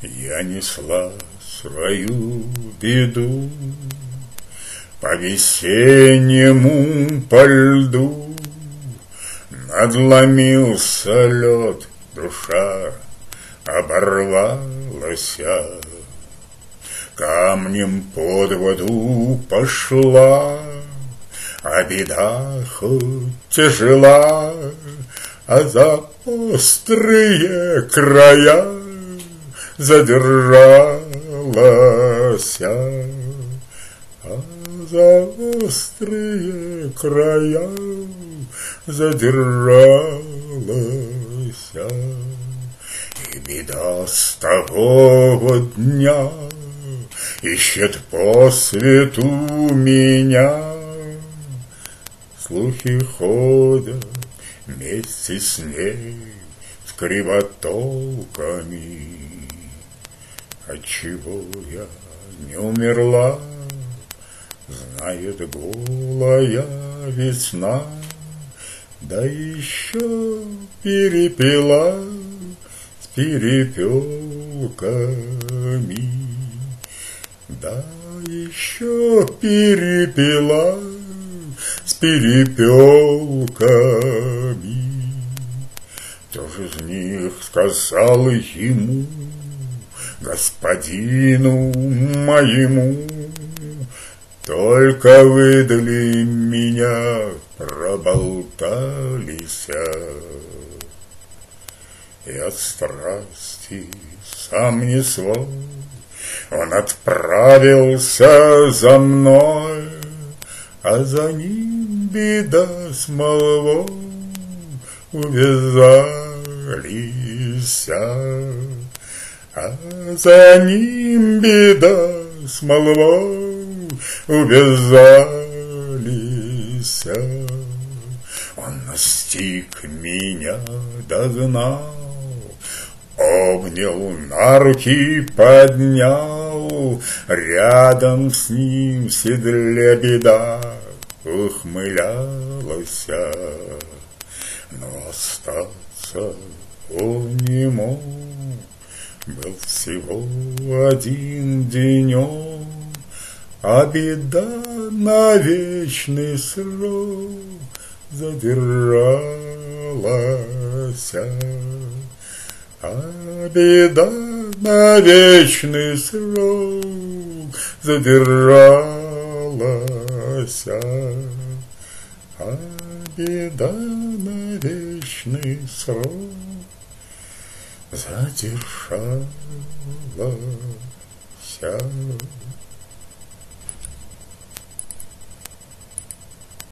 Я несла свою беду по весеннему по льду. Надломился лед, душа оборвалась, камнем под воду пошла, а беда хоть тяжела, а за острые края задержалась, а за острые края задержалась. И беда с того дня ищет по свету меня. Слухи ходят вместе с ней с кривотолками. Отчего я не умерла, знает голая весна, да еще перепела с перепелками, да еще перепела с перепелками. Кто же из них сказал ему, господину моему, только выдали меня, проболтались, и от страсти сам не свой он отправился за мной, а за ним беда с молвой увязались, а за ним беда с молвой увязались. Он настиг меня, догнал, обнял, на руки поднял, рядом с ним в седле беда ухмылялась, но остаться он не мог, был всего один денек, а беда на вечный срок задержалась, а беда на вечный срок задержалась, а беда на вечный срок задержалась.